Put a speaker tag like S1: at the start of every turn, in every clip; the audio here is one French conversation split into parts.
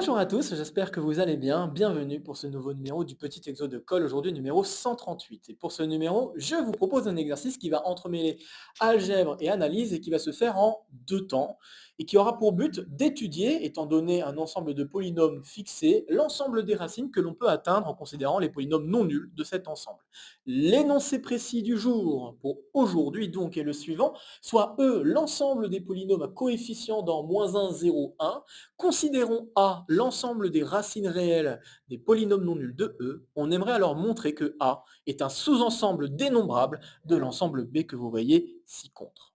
S1: Bonjour à tous, j'espère que vous allez bien. Bienvenue pour ce nouveau numéro du petit exo de colle, aujourd'hui numéro 138. Et pour ce numéro, je vous propose un exercice qui va entremêler algèbre et analyse et qui va se faire en deux temps et qui aura pour but d'étudier, étant donné un ensemble de polynômes fixés, l'ensemble des racines que l'on peut atteindre en considérant les polynômes non nuls de cet ensemble. L'énoncé précis du jour pour aujourd'hui donc est le suivant, soit E, l'ensemble des polynômes à coefficient dans -1, 0, 1. Considérons A l'ensemble des racines réelles des polynômes non nuls de E. On aimerait alors montrer que A est un sous-ensemble dénombrable de l'ensemble B que vous voyez ci-contre.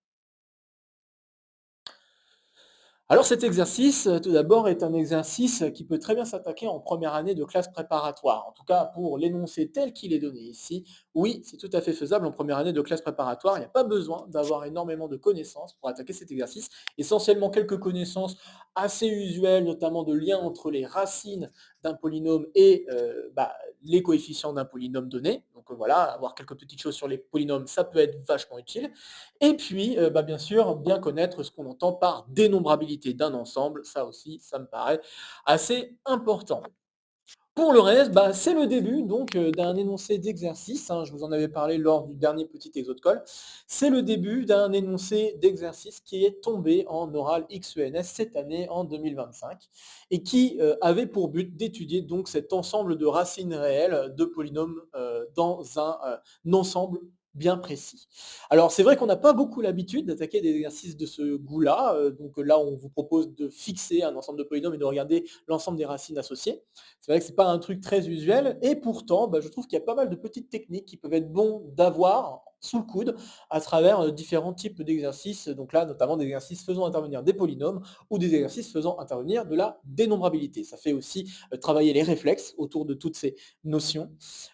S1: Alors cet exercice, tout d'abord, est un exercice qui peut très bien s'attaquer en première année de classe préparatoire. En tout cas, pour l'énoncé tel qu'il est donné ici, oui, c'est tout à fait faisable en première année de classe préparatoire. Il n'y a pas besoin d'avoir énormément de connaissances pour attaquer cet exercice. Essentiellement quelques connaissances assez usuelles, notamment de liens entre les racines d'un polynôme et les coefficients d'un polynôme donné. Donc voilà, avoir quelques petites choses sur les polynômes, ça peut être vachement utile. Et puis, bien sûr, bien connaître ce qu'on entend par dénombrabilité d'un ensemble, ça aussi, ça me paraît assez important. Pour le reste, c'est le début donc d'un énoncé d'exercice, hein, je vous en avais parlé lors du dernier petit exo de colle. C'est le début d'un énoncé d'exercice qui est tombé en oral XENS cette année en 2025 et qui avait pour but d'étudier donc cet ensemble de racines réelles de polynômes dans un ensemble bien précis. Alors c'est vrai qu'on n'a pas beaucoup l'habitude d'attaquer des exercices de ce goût-là, donc là on vous propose de fixer un ensemble de polynômes et de regarder l'ensemble des racines associées. C'est vrai que c'est pas un truc très usuel et pourtant, je trouve qu'il y a pas mal de petites techniques qui peuvent être bons d'avoir sous le coude à travers, différents types d'exercices, donc là, notamment des exercices faisant intervenir des polynômes ou des exercices faisant intervenir de la dénombrabilité. Ça fait aussi, travailler les réflexes autour de toutes ces notions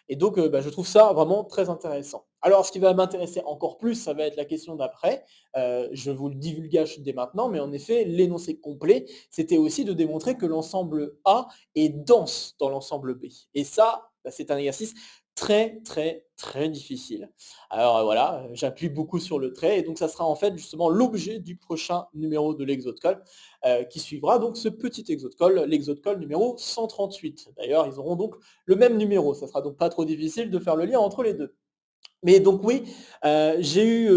S1: et donc je trouve ça vraiment très intéressant. Alors ce qui va m'intéresser encore plus, ça va être la question d'après, je vous le divulgage dès maintenant, mais en effet, l'énoncé complet, c'était aussi de démontrer que l'ensemble A et dense dans l'ensemble B. Et ça, c'est un exercice très, très, très difficile. Alors voilà, j'appuie beaucoup sur le trait et donc ça sera en fait justement l'objet du prochain numéro de l'exo de colle qui suivra donc ce petit exo de colle, l'exo de colle numéro 138. D'ailleurs, ils auront donc le même numéro, ça sera donc pas trop difficile de faire le lien entre les deux. Mais donc oui, j'ai eu,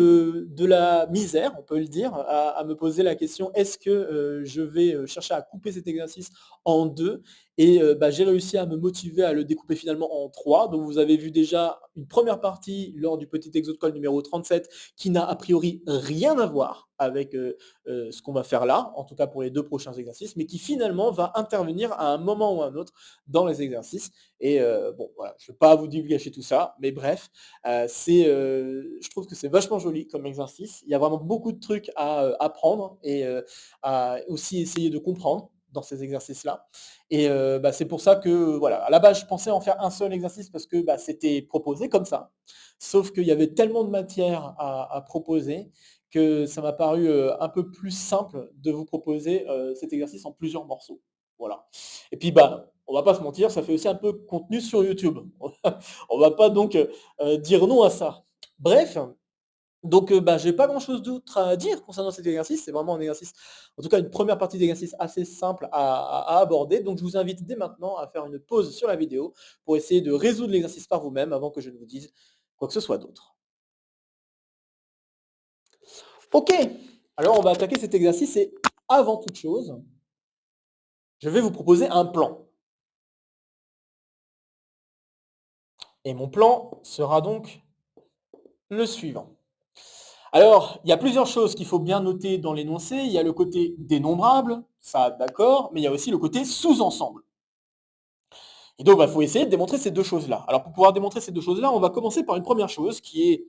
S1: de la misère, on peut le dire, à me poser la question: «Est-ce que, je vais, chercher à couper cet exercice en 2?» Et j'ai réussi à me motiver à le découper finalement en 3. Donc vous avez vu déjà une première partie lors du petit exo de colle numéro 37 qui n'a a priori rien à voir avec, ce qu'on va faire là, en tout cas pour les 2 prochains exercices, mais qui finalement va intervenir à un moment ou à un autre dans les exercices et bon voilà, je ne vais pas vous divulgacher tout ça, mais bref, je trouve que c'est vachement joli comme exercice. Il y a vraiment beaucoup de trucs à, apprendre et à aussi essayer de comprendre dans ces exercices-là et c'est pour ça que, voilà, à la base, je pensais en faire un seul exercice parce que, c'était proposé comme ça. Sauf qu'il y avait tellement de matière à proposer que ça m'a paru, un peu plus simple de vous proposer, cet exercice en plusieurs morceaux. Voilà et puis, on va pas se mentir, ça fait aussi un peu contenu sur YouTube. On va pas donc, dire non à ça. Bref, donc j'ai pas grand-chose d'autre à dire concernant cet exercice. C'est vraiment un exercice, en tout cas une première partie d'exercice assez simple à aborder. Donc je vous invite dès maintenant à faire une pause sur la vidéo pour essayer de résoudre l'exercice par vous-même avant que je ne vous dise quoi que ce soit d'autre. OK, alors on va attaquer cet exercice et avant toute chose, je vais vous proposer un plan et mon plan sera donc le suivant. Alors, il y a plusieurs choses qu'il faut bien noter dans l'énoncé. Il y a le côté dénombrable, ça d'accord, mais il y a aussi le côté sous-ensemble. Et donc, il faut essayer de démontrer ces deux choses-là. Alors, pour pouvoir démontrer ces deux choses-là, on va commencer par une première chose qui est,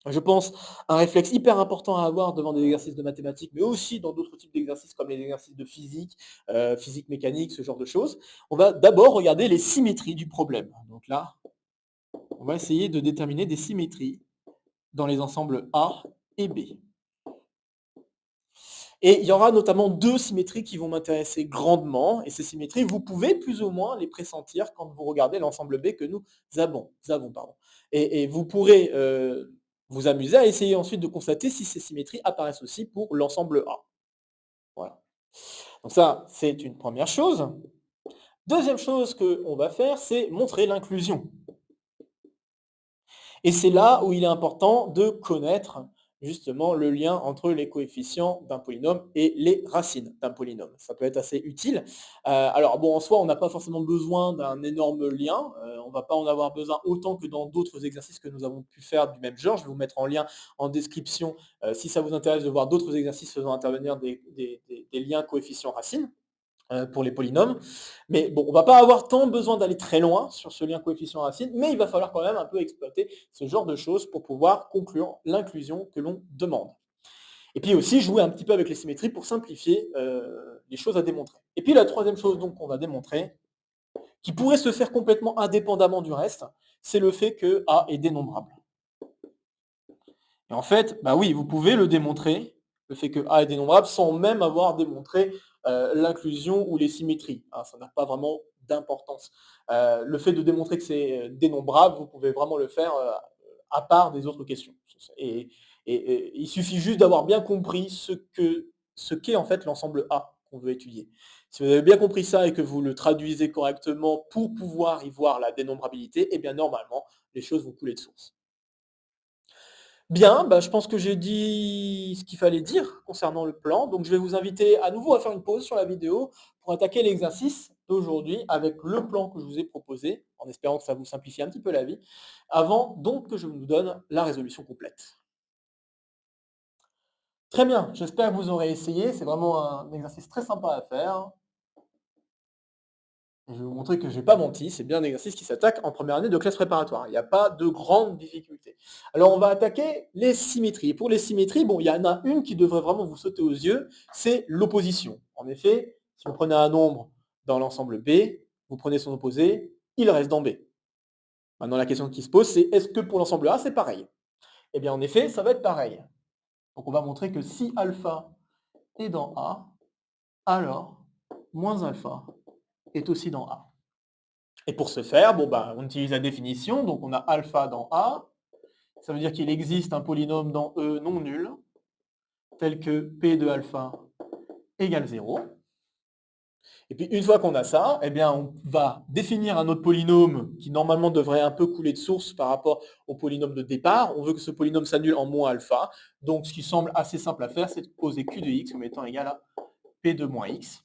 S1: je pense, un réflexe hyper important à avoir devant des exercices de mathématiques, mais aussi dans d'autres types d'exercices comme les exercices de physique, physique mécanique, ce genre de choses. On va d'abord regarder les symétries du problème. Donc là, on va essayer de déterminer des symétries dans les ensembles A et B. Et il y aura notamment 2 symétries qui vont m'intéresser grandement et ces symétries, vous pouvez plus ou moins les pressentir quand vous regardez l'ensemble B que nous avons, pardon. Et vous pourrez, vous amuser à essayer ensuite de constater si ces symétries apparaissent aussi pour l'ensemble A. Voilà. Donc ça, c'est une première chose. Deuxième chose qu'on va faire, c'est montrer l'inclusion. Et c'est là où il est important de connaître justement le lien entre les coefficients d'un polynôme et les racines d'un polynôme. Ça peut être assez utile. Alors bon, en soi, on n'a pas forcément besoin d'un énorme lien. On ne va pas en avoir besoin autant que dans d'autres exercices que nous avons pu faire du même genre. Je vais vous mettre en lien en description si ça vous intéresse de voir d'autres exercices faisant intervenir des liens coefficients-racines pour les polynômes. Mais bon, on va pas avoir tant besoin d'aller très loin sur ce lien coefficient-racine, mais il va falloir quand même un peu exploiter ce genre de choses pour pouvoir conclure l'inclusion que l'on demande. Et puis aussi jouer un petit peu avec les symétries pour simplifier les choses à démontrer. Et puis la troisième chose donc qu'on va démontrer, qui pourrait se faire complètement indépendamment du reste, c'est le fait que A est dénombrable. Et en fait, bah oui, vous pouvez le démontrer, le fait que A est dénombrable, sans même avoir démontré l'inclusion ou les symétries. Hein, ça n'a pas vraiment d'importance. Le fait de démontrer que c'est dénombrable, vous pouvez vraiment le faire à part des autres questions. Et, et il suffit juste d'avoir bien compris ce qu'est en fait l'ensemble A qu'on veut étudier. Si vous avez bien compris ça et que vous le traduisez correctement pour pouvoir y voir la dénombrabilité, eh bien normalement, les choses vont couler de source. Bien, bah, je pense que j'ai dit ce qu'il fallait dire concernant le plan. Donc je vais vous inviter à nouveau à faire une pause sur la vidéo pour attaquer l'exercice d'aujourd'hui avec le plan que je vous ai proposé, en espérant que ça vous simplifie un petit peu la vie, avant donc que je vous donne la résolution complète. Très bien, j'espère que vous aurez essayé. C'est vraiment un exercice très sympa à faire. Je vais vous montrer que je n'ai pas menti, c'est bien un exercice qui s'attaque en première année de classe préparatoire. Il n'y a pas de grande difficulté. Alors on va attaquer les symétries. Et pour les symétries, bon, il y en a une qui devrait vraiment vous sauter aux yeux, c'est l'opposition. En effet, si vous prenez un nombre dans l'ensemble B, vous prenez son opposé, il reste dans B. Maintenant la question qui se pose, c'est est-ce que pour l'ensemble A, c'est pareil? Eh bien en effet, ça va être pareil. Donc on va montrer que si alpha est dans A, alors moins alpha est aussi dans A. Et pour ce faire, bon, bah, on utilise la définition, donc on a alpha dans A, ça veut dire qu'il existe un polynôme dans E non nul, tel que P de alpha égale 0. Et puis une fois qu'on a ça, eh bien, on va définir un autre polynôme qui normalement devrait un peu couler de source par rapport au polynôme de départ. On veut que ce polynôme s'annule en moins alpha. Donc ce qui semble assez simple à faire, c'est de poser Q de x comme étant égal à P de moins x.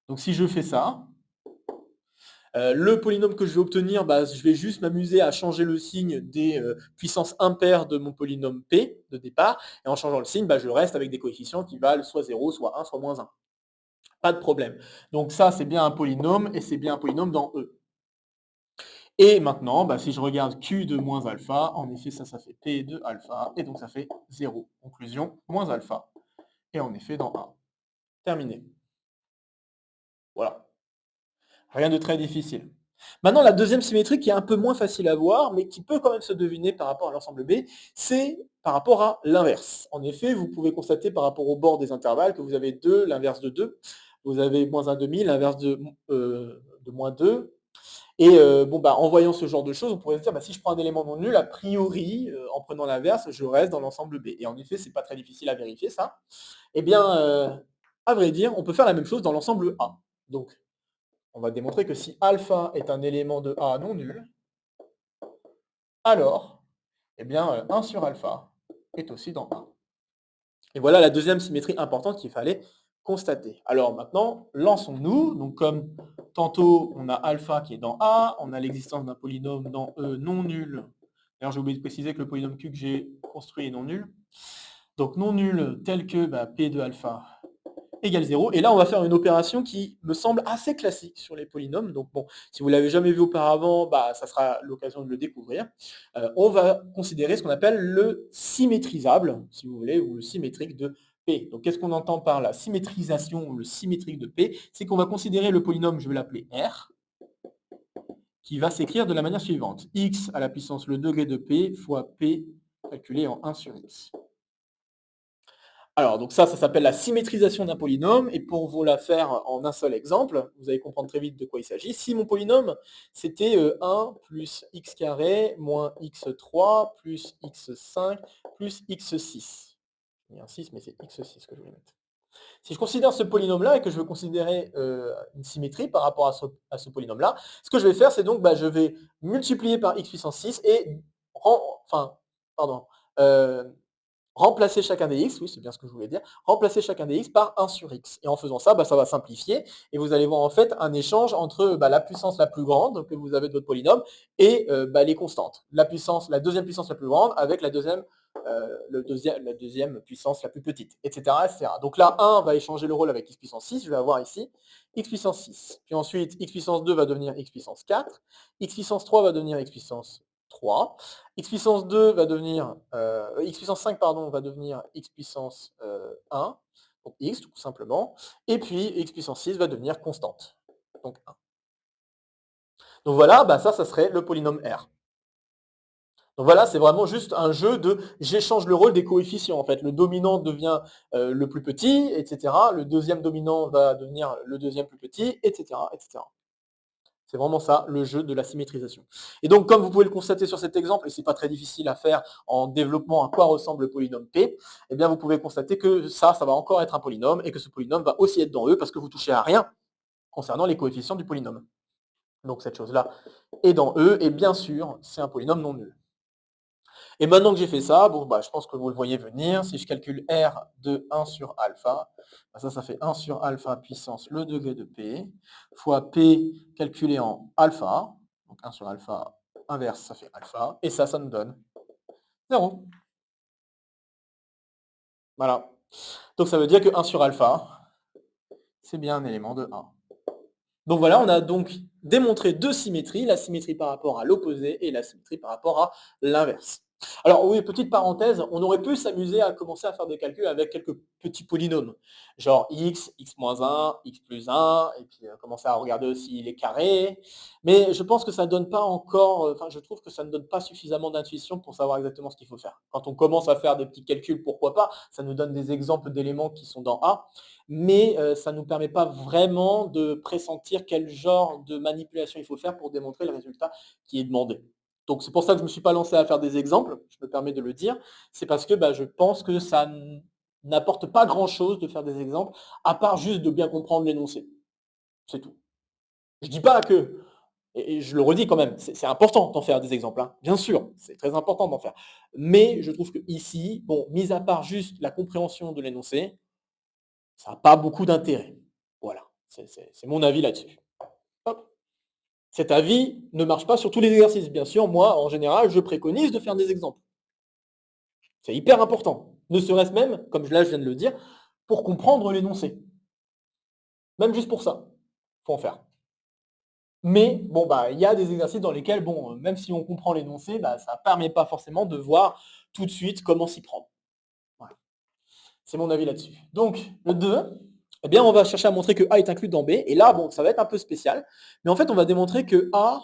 S1: Donc si je fais ça, le polynôme que je vais obtenir, bah, je vais juste m'amuser à changer le signe des puissances impaires de mon polynôme P de départ, et en changeant le signe, bah, je reste avec des coefficients qui valent soit 0, soit 1, soit moins 1. Pas de problème. Donc ça, c'est bien un polynôme, et c'est bien un polynôme dans E. Et maintenant, bah, si je regarde Q de moins alpha, en effet, ça fait P de alpha, et donc ça fait 0. Conclusion, moins alpha, et en effet dans A. Terminé. Voilà. Rien de très difficile. Maintenant, la deuxième symétrie qui est un peu moins facile à voir, mais qui peut quand même se deviner par rapport à l'ensemble B, c'est par rapport à l'inverse. En effet, vous pouvez constater par rapport au bord des intervalles que vous avez 2, l'inverse de 2, vous avez moins 1,5, l'inverse de moins 2. Et bon, bah, en voyant ce genre de choses, on pourrait se dire, bah, si je prends un élément non nul, a priori, en prenant l'inverse, je reste dans l'ensemble B. Et en effet, c'est pas très difficile à vérifier ça. Eh bien, à vrai dire, on peut faire la même chose dans l'ensemble A. Donc, on va démontrer que si alpha est un élément de A non nul, alors, eh bien, 1 sur alpha est aussi dans A. Et voilà la deuxième symétrie importante qu'il fallait constater. Alors maintenant, lançons-nous. Donc comme tantôt, on a alpha qui est dans A, on a l'existence d'un polynôme dans E non nul. D'ailleurs, j'ai oublié de préciser que le polynôme Q que j'ai construit est non nul. Donc non nul tel que P de alpha égale 0. Et là, on va faire une opération qui me semble assez classique sur les polynômes. Donc bon, si vous ne l'avez jamais vu auparavant, bah, ça sera l'occasion de le découvrir. On va considérer ce qu'on appelle le symétrisable, si vous voulez, ou le symétrique de P. Donc qu'est-ce qu'on entend par la symétrisation ou le symétrique de P? C'est qu'on va considérer le polynôme, je vais l'appeler R, qui va s'écrire de la manière suivante. X à la puissance le degré de P fois P calculé en 1 sur X. Alors, donc ça s'appelle la symétrisation d'un polynôme, et pour vous la faire en un seul exemple, vous allez comprendre très vite de quoi il s'agit. Si mon polynôme, c'était 1 plus x carré moins x3 plus x5 plus x6. Il y a un 6, mais c'est x6 que je voulais mettre. Si je considère ce polynôme-là et que je veux considérer une symétrie par rapport à ce polynôme-là, ce que je vais faire, c'est donc, bah, je vais multiplier par x puissance 6 et enfin, pardon, heu, remplacer chacun des x, oui, c'est bien ce que je voulais dire, remplacer chacun des x par 1 sur x. Et en faisant ça, bah, ça va simplifier et vous allez voir en fait un échange entre bah, la puissance la plus grande que vous avez de votre polynôme et bah, les constantes. La deuxième puissance la plus grande avec la deuxième puissance la plus petite, etc., etc. Donc là, 1 va échanger le rôle avec x puissance 6, je vais avoir ici x puissance 6. Puis ensuite, x puissance 2 va devenir x puissance 4, x puissance 3 va devenir x puissance 3, x puissance 2 va devenir, x puissance 5 pardon, va devenir x puissance 1, donc x tout simplement, et puis x puissance 6 va devenir constante, donc 1. Donc voilà, bah ça serait le polynôme R. Donc voilà, c'est vraiment juste un jeu de j'échange le rôle des coefficients en fait. Le dominant devient le plus petit, etc. Le deuxième dominant va devenir le deuxième plus petit, etc., etc. C'est vraiment ça, le jeu de la symétrisation. Et donc, comme vous pouvez le constater sur cet exemple, et c'est pas très difficile à faire en développement à quoi ressemble le polynôme P, eh bien, vous pouvez constater que ça va encore être un polynôme, et que ce polynôme va aussi être dans E, parce que vous touchez à rien concernant les coefficients du polynôme. Donc, cette chose-là est dans E, et bien sûr, c'est un polynôme non nul. Et maintenant que j'ai fait ça, bon, bah, je pense que vous le voyez venir. Si je calcule R de 1 sur alpha, bah, ça fait 1 sur alpha puissance le degré de P, fois P calculé en alpha. Donc 1 sur alpha inverse, ça fait alpha. Et ça nous donne 0. Voilà. Donc ça veut dire que 1 sur alpha, c'est bien un élément de 1. Donc voilà, on a donc démontré deux symétries, la symétrie par rapport à l'opposé et la symétrie par rapport à l'inverse. Alors oui, petite parenthèse, on aurait pu s'amuser à commencer à faire des calculs avec quelques petits polynômes, genre x, x-1, x plus 1, et puis commencer à regarder aussi les carrés. Mais je pense que ça donne pas encore, enfin je trouve que ça ne donne pas suffisamment d'intuition pour savoir exactement ce qu'il faut faire. Quand on commence à faire des petits calculs, pourquoi pas, ça nous donne des exemples d'éléments qui sont dans A, mais ça ne nous permet pas vraiment de pressentir quel genre de manipulation il faut faire pour démontrer le résultat qui est demandé. Donc c'est pour ça que je ne me suis pas lancé à faire des exemples, je me permets de le dire, c'est parce que bah, je pense que ça n'apporte pas grand-chose de faire des exemples, à part juste de bien comprendre l'énoncé. C'est tout. Je ne dis pas que, et je le redis quand même, c'est important d'en faire des exemples, hein. Bien sûr, c'est très important d'en faire. Mais je trouve que ici, bon, mis à part juste la compréhension de l'énoncé, ça n'a pas beaucoup d'intérêt. Voilà, c'est mon avis là-dessus. Hop. Cet avis ne marche pas sur tous les exercices. Bien sûr, moi, en général, je préconise de faire des exemples. C'est hyper important. Ne serait-ce même, comme là je viens de le dire, pour comprendre l'énoncé. Même juste pour ça, faut en faire. Mais bon, bah, il y a des exercices dans lesquels, bon, même si on comprend l'énoncé, bah, ça ne permet pas forcément de voir tout de suite comment s'y prendre. Voilà. C'est mon avis là-dessus. Donc, le 2, eh bien, on va chercher à montrer que A est inclus dans B. Et là, bon, ça va être un peu spécial. Mais en fait, on va démontrer que A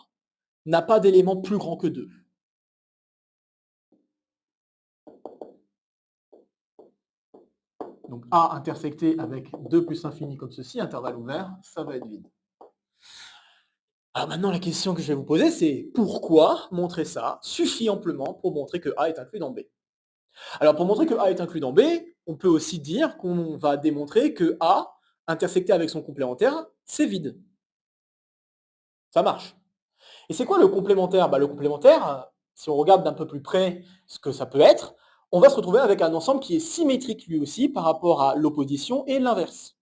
S1: n'a pas d'élément plus grand que 2. Donc A intersecté avec 2 plus infini comme ceci, intervalle ouvert, ça va être vide. Alors maintenant, la question que je vais vous poser, c'est pourquoi montrer ça suffit amplement pour montrer que A est inclus dans B? Alors pour montrer que A est inclus dans B, on peut aussi dire qu'on va démontrer que A, intersecté avec son complémentaire, c'est vide. Ça marche. Et c'est quoi le complémentaire? Bah, le complémentaire, si on regarde d'un peu plus près ce que ça peut être, on va se retrouver avec un ensemble qui est symétrique lui aussi par rapport à l'opposition et l'inverse.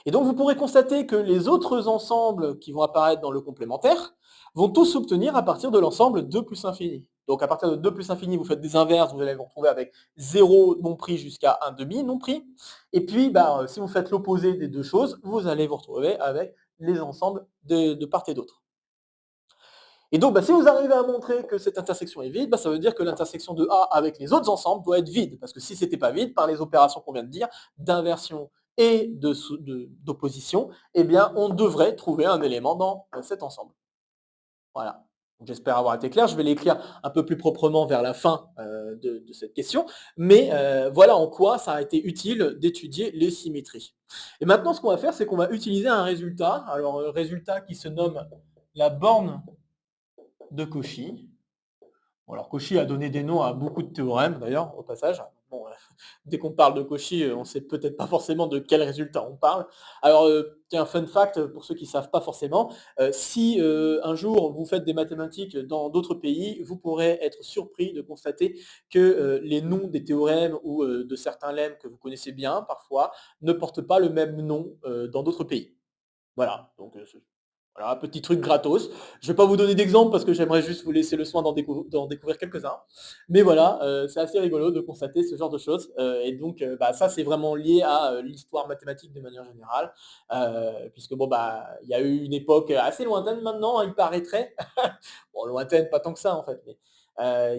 S1: Et donc vous pourrez constater que les autres ensembles qui vont apparaître dans le complémentaire vont tous s'obtenir à partir de l'ensemble 2 plus infini. Donc à partir de 2 plus infini, vous faites des inverses, vous allez vous retrouver avec 0 non pris jusqu'à 1 demi non pris. Et puis bah, si vous faites l'opposé des deux choses, vous allez vous retrouver avec les ensembles de part et d'autre. Et donc, bah, si vous arrivez à montrer que cette intersection est vide, bah, ça veut dire que l'intersection de A avec les autres ensembles doit être vide. Parce que si ce n'était pas vide, par les opérations qu'on vient de dire, d'inversion et d'opposition, eh bien, on devrait trouver un élément dans cet ensemble. Voilà. J'espère avoir été clair. Je vais l'écrire un peu plus proprement vers la fin de cette question. Mais voilà en quoi ça a été utile d'étudier les symétries. Et maintenant, ce qu'on va faire, c'est qu'on va utiliser un résultat. Alors, résultat qui se nomme la borne de Cauchy. Bon, alors Cauchy a donné des noms à beaucoup de théorèmes, d'ailleurs, au passage. bon, dès qu'on parle de Cauchy, on sait peut-être pas forcément de quel résultat on parle. Alors, tiens, fun fact, pour ceux qui ne savent pas forcément, si, un jour vous faites des mathématiques dans d'autres pays, vous pourrez être surpris de constater que, les noms des théorèmes ou, de certains lemmes que vous connaissez bien parfois, ne portent pas le même nom, dans d'autres pays. Voilà, donc voilà, petit truc gratos. Je ne vais pas vous donner d'exemple parce que j'aimerais juste vous laisser le soin d'en découvrir quelques-uns. Mais voilà, c'est assez rigolo de constater ce genre de choses, et donc bah, ça, c'est vraiment lié à, l'histoire mathématique de manière générale, puisque bon, bah, il y a eu une époque assez lointaine maintenant, hein, il paraîtrait. Bon, lointaine, pas tant que ça en fait, mais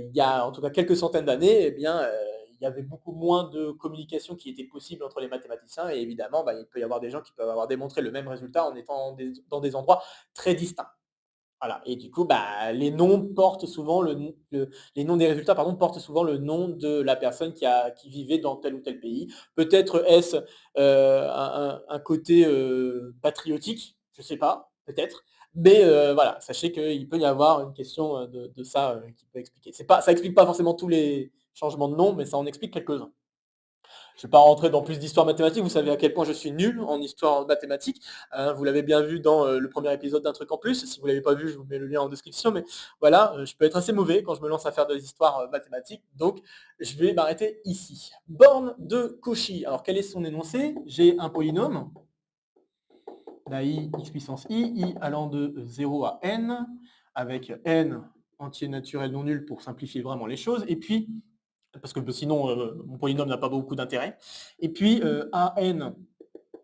S1: il y a en tout cas quelques centaines d'années, eh bien, il y avait beaucoup moins de communication qui était possible entre les mathématiciens et évidemment, bah, il peut y avoir des gens qui peuvent avoir démontré le même résultat en étant dans des endroits très distincts. Voilà et du coup, bah, les noms des résultats, pardon, portent souvent le nom de la personne qui vivait dans tel ou tel pays. Peut-être est-ce, un côté, patriotique? Je ne sais pas, peut-être. Mais, voilà, sachez qu'il peut y avoir une question, de ça, qui peut expliquer. Ça explique pas forcément tous les changements de nom, mais ça en explique quelques-uns. Je ne vais pas rentrer dans plus d'histoire mathématique, vous savez à quel point je suis nul en histoire mathématique. Vous l'avez bien vu dans le premier épisode d'un truc en plus. Si vous ne l'avez pas vu, je vous mets le lien en description. Mais voilà, je peux être assez mauvais quand je me lance à faire des histoires mathématiques. Donc, je vais m'arrêter ici. Borne de Cauchy. Alors, quel est son énoncé? J'ai un polynôme, la i x puissance i allant de 0 à n, avec n entier naturel non nul pour simplifier vraiment les choses. Et puis, parce que sinon, mon polynôme n'a pas beaucoup d'intérêt. Et puis, AN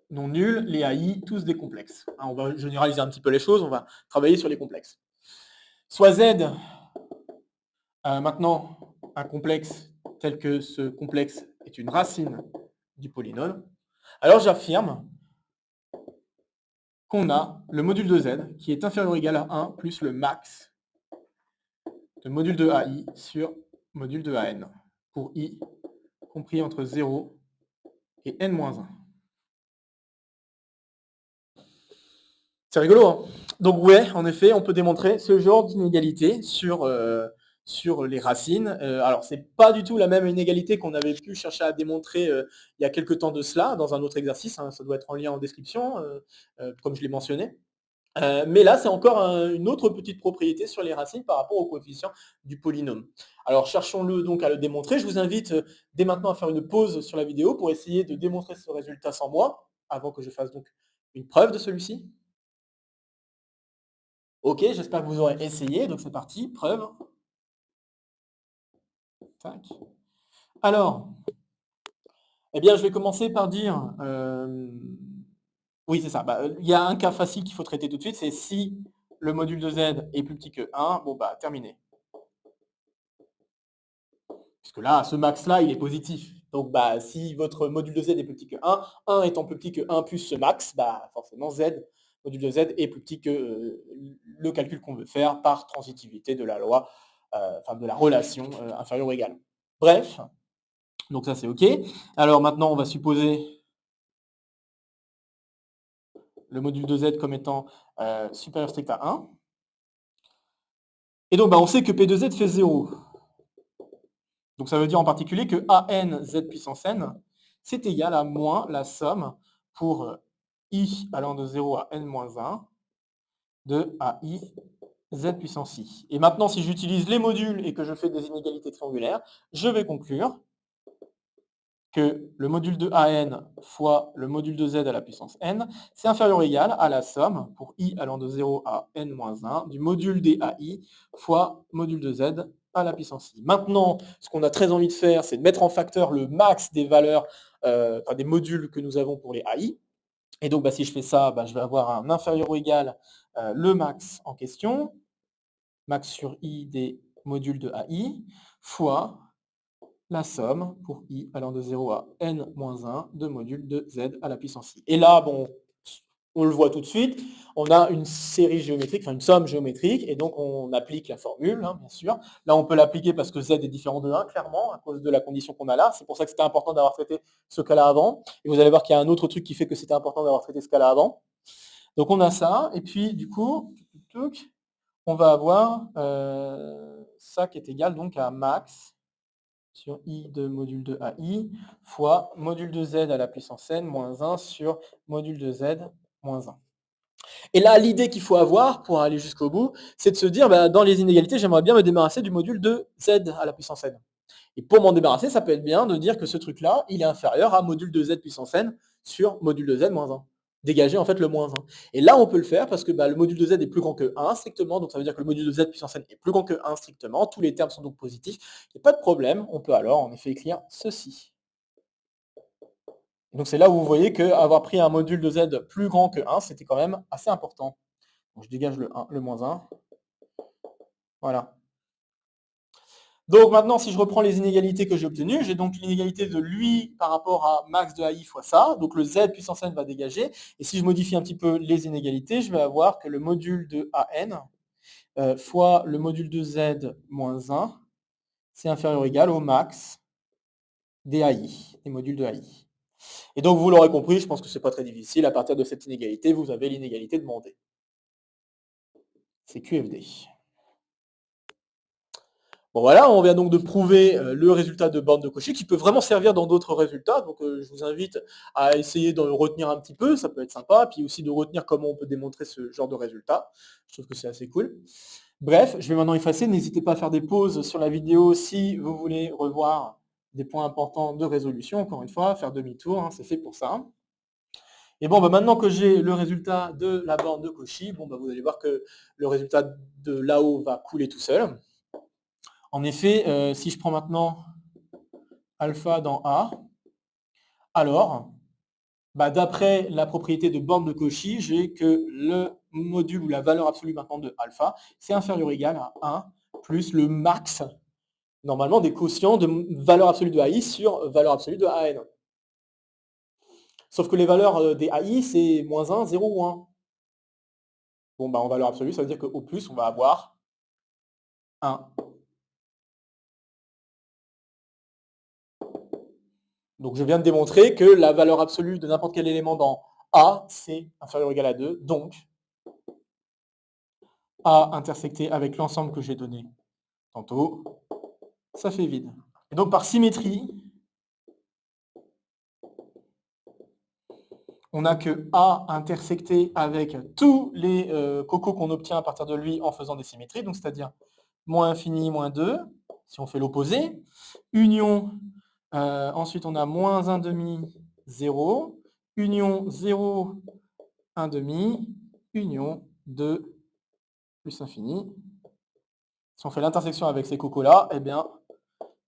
S1: non nul, les AI, tous des complexes. Hein, on va généraliser un petit peu les choses, on va travailler sur les complexes. Soit Z, maintenant, un complexe tel que ce complexe est une racine du polynôme, alors j'affirme qu'on a le module de Z qui est inférieur ou égal à 1 plus le max de module de AI sur module de AN pour I compris entre 0 et n-1. C'est rigolo, hein? Donc ouais, en effet, on peut démontrer ce genre d'inégalité sur les racines. Alors c'est pas du tout la même inégalité qu'on avait pu chercher à démontrer, il y a quelque temps de cela, dans un autre exercice, hein, ça doit être en lien en description, comme je l'ai mentionné. Mais là, c'est encore une autre petite propriété sur les racines par rapport au coefficient du polynôme. Alors cherchons-le donc à le démontrer. Je vous invite dès maintenant à faire une pause sur la vidéo pour essayer de démontrer ce résultat sans moi, avant que je fasse donc une preuve de celui-ci. OK, j'espère que vous aurez essayé, donc c'est parti, preuve. Tac. Alors, eh bien, je vais commencer par dire, oui, c'est ça, bah, il y a un cas facile qu'il faut traiter tout de suite, c'est si le module de z est plus petit que 1, bon, bah, terminé. Puisque là, ce max-là, il est positif. Donc, bah, si votre module de z est plus petit que 1 étant plus petit que 1 plus ce max, bah, forcément z, module de z est plus petit que le calcul qu'on veut faire par transitivité de la loi, enfin de la relation inférieure ou égale. Bref, donc ça c'est OK. Alors maintenant, on va supposer le module de z comme étant supérieur strict à 1. Et donc, bah, on sait que P de z fait 0. Donc ça veut dire en particulier que AN z puissance n, c'est égal à moins la somme pour i allant de 0 à n-1 de AI z puissance i. Et maintenant, si j'utilise les modules et que je fais des inégalités triangulaires, je vais conclure que le module de AN fois le module de Z à la puissance n, c'est inférieur ou égal à la somme, pour i allant de 0 à n-1, du module des AI fois module de Z à la puissance i. Maintenant, ce qu'on a très envie de faire, c'est de mettre en facteur le max des valeurs, enfin des modules que nous avons pour les AI. Et donc, bah, si je fais ça, bah, je vais avoir un inférieur ou égal le max en question, max sur i des modules de AI, fois la somme pour i allant de 0 à n-1 de module de z à la puissance i. Et là, bon, on le voit tout de suite, on a une série géométrique, enfin une somme géométrique, et donc on applique la formule, hein, bien sûr. Là, on peut l'appliquer parce que z est différent de 1, clairement, à cause de la condition qu'on a là. C'est pour ça que c'était important d'avoir traité ce cas-là avant. Et vous allez voir qu'il y a un autre truc qui fait que c'était important d'avoir traité ce cas-là avant. Donc on a ça, et puis du coup, on va avoir ça qui est égal donc à max sur i de module de AI fois module de z à la puissance n moins 1 sur module de z moins 1. Et là, l'idée qu'il faut avoir pour aller jusqu'au bout, c'est de se dire, bah, dans les inégalités, j'aimerais bien me débarrasser du module de z à la puissance n. Et pour m'en débarrasser, ça peut être bien de dire que ce truc-là, il est inférieur à module de z puissance n sur module de z moins 1. Dégager en fait le moins 1. Et là, on peut le faire parce que bah, le module de z est plus grand que 1 strictement, donc ça veut dire que le module de z puissance n est plus grand que 1 strictement, tous les termes sont donc positifs, il n'y a pas de problème, on peut alors en effet écrire ceci. Donc c'est là où vous voyez qu'avoir pris un module de z plus grand que 1, c'était quand même assez important. Donc je dégage le moins 1. Voilà. Donc maintenant, si je reprends les inégalités que j'ai obtenues, j'ai donc l'inégalité de lui par rapport à max de AI fois ça. Donc le z puissance n va dégager. Et si je modifie un petit peu les inégalités, je vais avoir que le module de AN fois le module de z moins 1, c'est inférieur ou égal au max des AI, des modules de AI. Et donc vous l'aurez compris, je pense que ce n'est pas très difficile. À partir de cette inégalité, vous avez l'inégalité demandée. C'est QFD. Bon voilà, on vient donc de prouver le résultat de borne de Cauchy qui peut vraiment servir dans d'autres résultats. Donc je vous invite à essayer de retenir un petit peu, ça peut être sympa, puis aussi de retenir comment on peut démontrer ce genre de résultat. Je trouve que c'est assez cool. Bref, je vais maintenant effacer. N'hésitez pas à faire des pauses sur la vidéo si vous voulez revoir des points importants de résolution. Encore une fois, faire demi-tour, hein, c'est fait pour ça. Et bon, bah, maintenant que j'ai le résultat de la borne de Cauchy, bon, bah, vous allez voir que le résultat de là-haut va couler tout seul. En effet, si je prends maintenant alpha dans A, alors, bah, d'après la propriété de borne de Cauchy, j'ai que le module ou la valeur absolue maintenant de alpha, c'est inférieur ou égal à 1 plus le max, normalement, des quotients de valeur absolue de AI sur valeur absolue de AN. Sauf que les valeurs des AI, c'est moins 1, 0 ou 1. Bon, bah, en valeur absolue, ça veut dire qu'au plus, on va avoir 1. Donc je viens de démontrer que la valeur absolue de n'importe quel élément dans A, c'est inférieur ou égal à 2. Donc, A intersecté avec l'ensemble que j'ai donné tantôt, ça fait vide. Et donc par symétrie, on a que A intersecté avec tous les cocos qu'on obtient à partir de lui en faisant des symétries, donc c'est-à-dire moins infini, moins 2, si on fait l'opposé. Union, ensuite on a moins 1 demi, 0. Union 0, 1 demi. Union 2 plus infini. Si on fait l'intersection avec ces cocos-là, eh bien,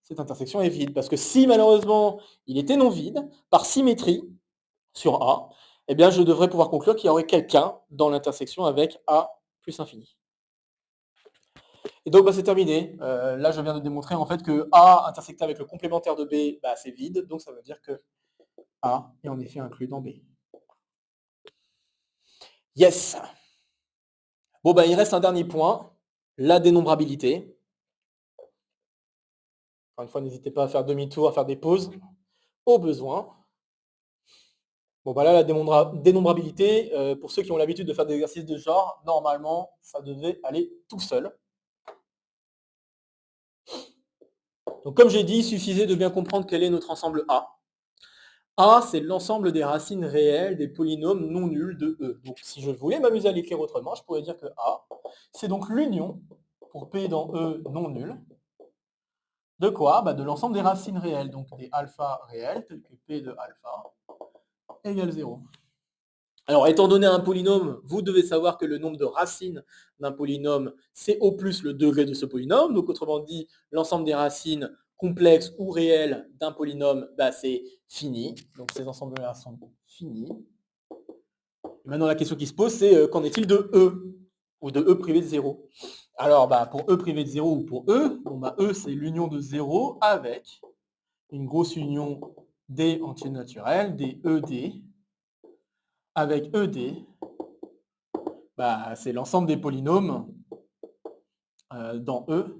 S1: cette intersection est vide. Parce que si malheureusement il était non vide, par symétrie sur A, eh bien, je devrais pouvoir conclure qu'il y aurait quelqu'un dans l'intersection avec A plus infini. Et donc, bah, c'est terminé. Là, je viens de démontrer en fait que A intersecté avec le complémentaire de B, bah, c'est vide. Donc, ça veut dire que A est en effet inclus dans B. Yes. Bon, bah, il reste un dernier point, la dénombrabilité. Encore une fois, n'hésitez pas à faire demi-tour, à faire des pauses au besoin. Bon, bah là, la dénombrabilité, pour ceux qui ont l'habitude de faire des exercices de genre, normalement, ça devait aller tout seul. Donc, comme j'ai dit, il suffisait de bien comprendre quel est notre ensemble A. A, c'est l'ensemble des racines réelles des polynômes non nuls de E. Donc, si je voulais m'amuser à l'écrire autrement, je pourrais dire que A, c'est donc l'union, pour P dans E non nul, de quoi? Bah, de l'ensemble des racines réelles, donc des alpha réelles, telles que P de alpha égale 0. Alors, étant donné un polynôme, vous devez savoir que le nombre de racines d'un polynôme, c'est au plus le degré de ce polynôme. Donc, autrement dit, l'ensemble des racines complexes ou réelles d'un polynôme, bah, c'est fini. Donc, ces ensembles-là sont finis. Et maintenant, la question qui se pose, c'est qu'en est-il de E, ou de E privé de 0? Alors, bah, pour E privé de 0 ou pour E, bon, bah, E, c'est l'union de 0 avec une grosse union des entiers naturels, des ED, avec ED, bah, c'est l'ensemble des polynômes dans E,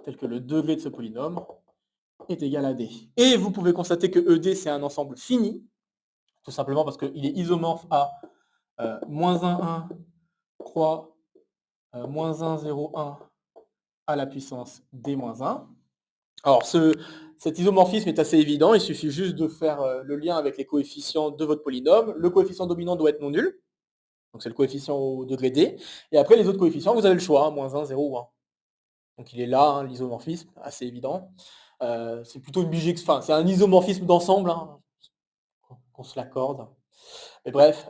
S1: tel que le degré de ce polynôme est égal à D. Et vous pouvez constater que ED, c'est un ensemble fini, tout simplement parce qu'il est isomorphe à moins 1, 1, 3, moins 1, 0, 1 à la puissance D-1. Alors cet isomorphisme est assez évident, il suffit juste de faire, le lien avec les coefficients de votre polynôme. Le coefficient dominant doit être non nul, donc c'est le coefficient au degré d et après les autres coefficients, vous avez le choix, hein, -1, 0 ou 1. Donc il est là, hein, l'isomorphisme, assez évident. C'est plutôt une enfin, c'est un isomorphisme d'ensemble, hein, qu'on se l'accorde. Mais bref,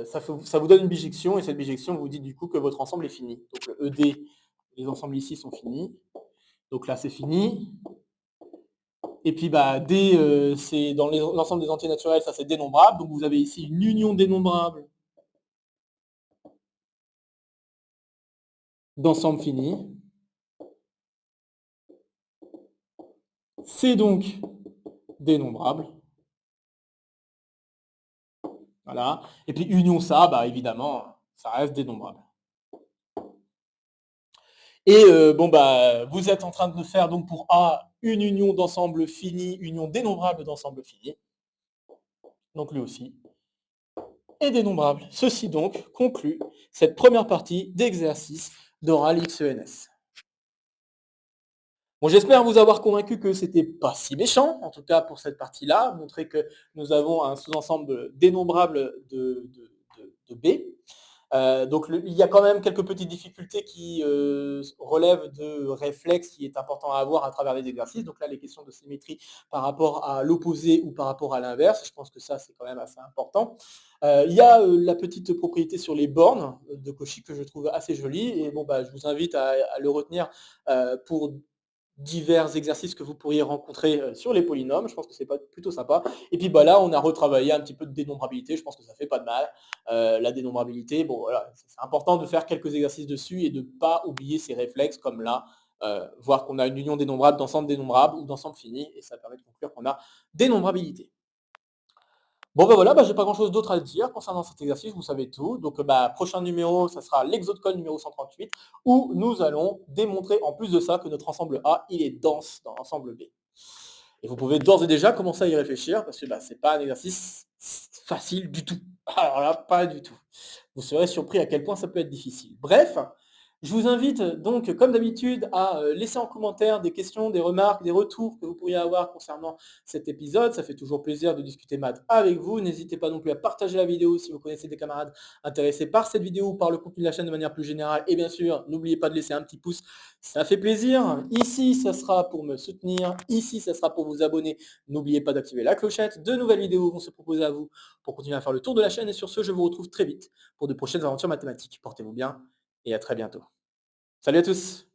S1: ça vous donne une bijection et cette bijection vous dit du coup que votre ensemble est fini. Donc le ED, les ensembles ici sont finis. Donc là, c'est fini. Et puis bah, D, c'est dans l'ensemble des entiers naturels, ça c'est dénombrable. Donc vous avez ici une union dénombrable d'ensemble fini. C'est donc dénombrable. Voilà. Et puis union ça, bah évidemment, ça reste dénombrable. Et bon bah, vous êtes en train de faire donc pour A une union d'ensemble fini, union dénombrable d'ensemble fini. Donc lui aussi est dénombrable. Ceci donc conclut cette première partie d'exercice d'oral XENS. Bon, j'espère vous avoir convaincu que c'était pas si méchant, en tout cas pour cette partie-là, montrer que nous avons un sous-ensemble dénombrable de B. Donc il y a quand même quelques petites difficultés qui relèvent de réflexes qui est important à avoir à travers les exercices. Donc là, les questions de symétrie par rapport à l'opposé ou par rapport à l'inverse, je pense que ça, c'est quand même assez important. Il y a la petite propriété sur les bornes de Cauchy que je trouve assez jolie. Et bon, bah, je vous invite à le retenir pour divers exercices que vous pourriez rencontrer sur les polynômes. Je pense que c'est plutôt sympa. Et puis bah, là, on a retravaillé un petit peu de dénombrabilité. Je pense que ça fait pas de mal. La dénombrabilité, bon voilà, c'est important de faire quelques exercices dessus et de ne pas oublier ces réflexes comme là, voir qu'on a une union dénombrable d'ensemble dénombrable ou d'ensemble fini, et ça permet de conclure qu'on a dénombrabilité. Bon ben voilà, bah, j'ai pas grand chose d'autre à dire concernant cet exercice, vous savez tout. Donc bah, prochain numéro, ça sera l'exode numéro 138, où nous allons démontrer en plus de ça que notre ensemble A, il est dense dans l'ensemble B. Et vous pouvez d'ores et déjà commencer à y réfléchir, parce que bah, c'est pas un exercice facile du tout. Alors là, pas du tout. Vous serez surpris à quel point ça peut être difficile. Bref, je vous invite donc, comme d'habitude, à laisser en commentaire des questions, des remarques, des retours que vous pourriez avoir concernant cet épisode. Ça fait toujours plaisir de discuter maths avec vous. N'hésitez pas non plus à partager la vidéo si vous connaissez des camarades intéressés par cette vidéo ou par le contenu de la chaîne de manière plus générale. Et bien sûr, n'oubliez pas de laisser un petit pouce, ça fait plaisir. Ici, ça sera pour me soutenir. Ici, ça sera pour vous abonner. N'oubliez pas d'activer la clochette. De nouvelles vidéos vont se proposer à vous pour continuer à faire le tour de la chaîne. Et sur ce, je vous retrouve très vite pour de prochaines aventures mathématiques. Portez-vous bien et à très bientôt. Salut à tous!